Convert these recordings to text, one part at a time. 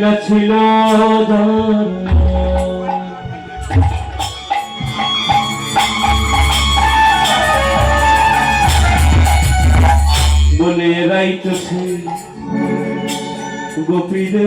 মেলা ছিল বলে রাইতেছে গোপীরে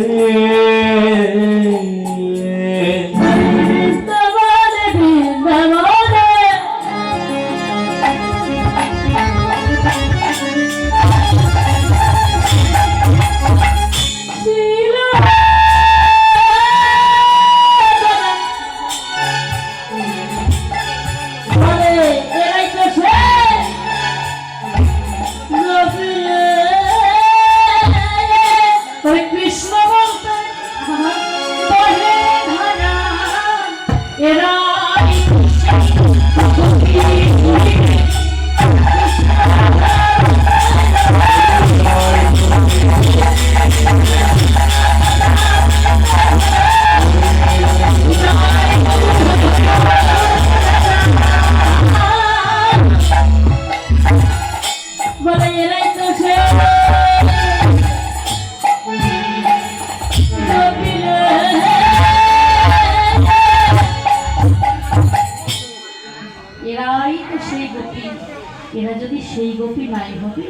এরা যদি সেই গোপী নাই হবে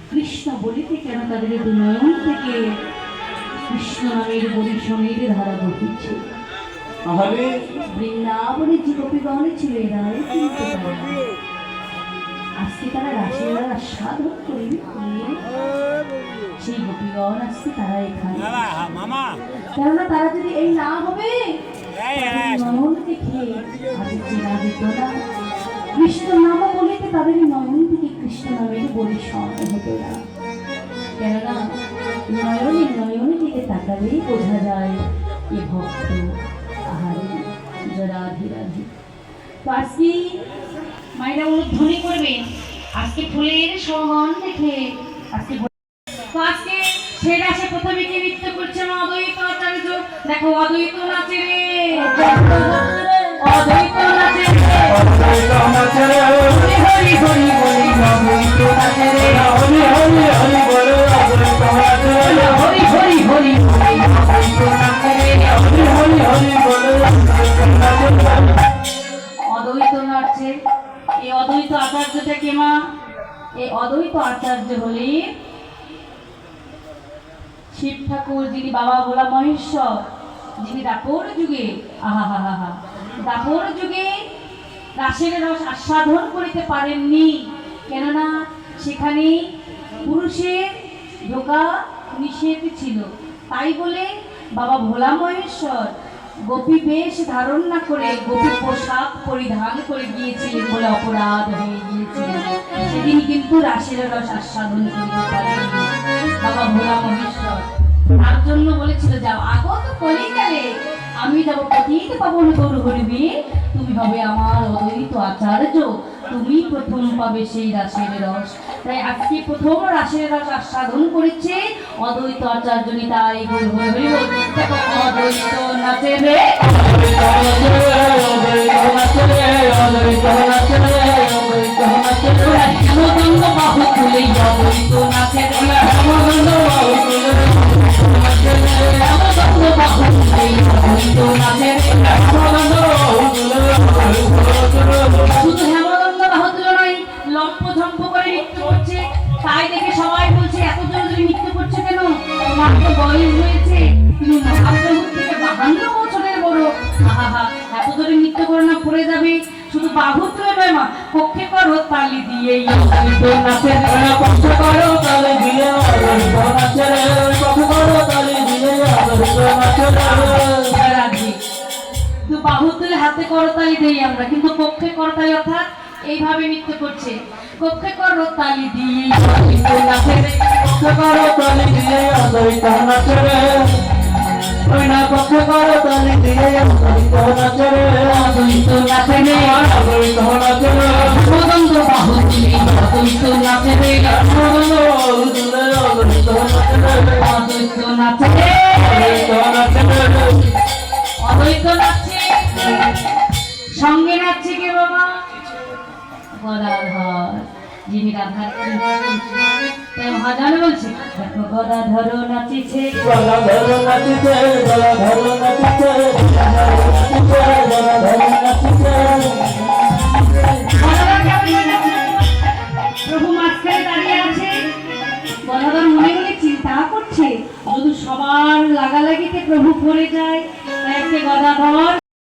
কৃষ্ণ বলিতে কেন তাদের দুনয়ন থেকে কৃষ্ণ নামের বরিশনের ধারা বহিছে। বৃন্দাবনের যে গোপীগণ ছিল এরাই কিন্তু আজকে তারা রাসের সাধন করিবে সেই গোপীগণ আজকে তারা এখানে, কেননা তারা যদি এই না হবে নয়ন দেখে আজ চেনা যেত না। কৃষ্ণ নাম বলিতে তাদের নয়ন থেকে কৃষ্ণ নামের বরিশন হতো না, কেননা নয়নে দিকে তাকালেই বোঝা যায় এ ভক্ত আহারে রাধে রাধে। তো আজকে মায়েরা উদ্ধ্বনি করবেন আজকে ফুলের সমাগম দেখে আজকে তো আজকে সে রাশে প্রথমে কি নৃত্য করছে না অদ্বৈত আচার্য। দেখো অদ্বৈত নাচে রে, অদ্বৈত নাচে রে, হরি হরি বলি অদ্বৈত নাচে রে, হরি হরি হরি বলে অদ্বৈত নাচে রে, হরি হরি হরি বলি অদ্বৈত নাচে রে, হরি হরি হরি বলে অদ্বৈত নাচে। এই অদ্বৈত আচার্যটা কে মা? এই অদ্বৈত আচার্য হলেন শিব ঠাকুর, যিনি বাবা ভোলা মহেশ্বর, যিনি দাপর যুগে দাপর যুগে রাসের রস আস্বাদন করিতে পারেননি, কেননা সেখানে পুরুষের ঢোকা নিষেধ ছিল। তাই বলে বাবা ভোলা মহেশ্বর গোপী বেশ ধারণ না করে গোপী পোশাক পরিধান করে গিয়েছিলেন বলে অপরাধ হয়ে গিয়েছিল। সেদিন কিন্তু রাসের রস আস্বাদন করিতে পারেননি বাবা ভোলা মহেশ্বর। তার জন্য বলেছিল যাও আগত কলিকালে আমি যাব পতিত পাবন গৌর হরিবি, তুমি হবে আমার অদ্বৈত আচার্য, তুমি প্রথম পাবে সেই রাসের রস। তাই আজকে প্রথম রাসের রস আস্বাদন করেছে অদ্বৈত আচার্য নিতাই গৌর হরি বল। দেখো অদ্বৈত নাচে রে, অদ্বৈত নাচে রে, অদ্বৈত নাচে রে, অদ্বৈত নাচে রে, অদ্বৈত নাচে রে, হেমদন্দ বাহু তুলে অদ্বৈত নাচে রে, হেমদন্দ বাহু তুলে শুধু হেমদন্দ বাহু তুলে নয়, লম্প ঝম্প করে নৃত্য করছে। তাই দেখে সবাই বলছে এত জোরে নৃত্য করছে কেন? মাত্র বয়স হয়েছে, তুমি মহাপ্রভুর থেকে 52 বছরের বড়। এত জোরে নৃত্য করে না পড়ে যাবে। শুধু বাহু তুলে নয় মা, পক্ষে করো তালি দিয়ে নাচের, পক্ষে করো তালি দিয়ে নাচের, পক্ষে করো তালি দিয়ে নাচের। বাহু তুলে হাতে করতালি দেই আমরা, কিন্তু পক্ষে করতালি অর্থাৎ এইভাবে নৃত্য করছে। পক্ষে করতালি দিয়ে নাচের, পক্ষে করতালি দিয়ে অদ্বৈত নাচের, ওই না পক্ষে করতালি দিয়ে অদ্বৈত নাচের, অদ্বৈত নাচের, অদ্বৈত নাচের, হেমদন্দ বাহু তুলে অদ্বৈত নাচের, হেমদন্দ বাহু তুলে অদ্বৈত নাচের, অদ্বৈত নাচের, অদ্বৈত নাচের, অদ্বৈত নাচছে। সঙ্গে নাচছে কে বাবা? গদাধর। যিনি রাধার তাই মহাজন বলছে দেখো গদাধর নাচিছে গলাধর নাচিতে গলাধর নাচিতে গলাধর নাচিতে প্রভু মাঝখানে দাঁড়িয়ে আছে গদাধর মনে মনে চিন্তা করছে যদি সবার লাগালাগিতে প্রভু পড়ে যায় তাই একটা গদাধর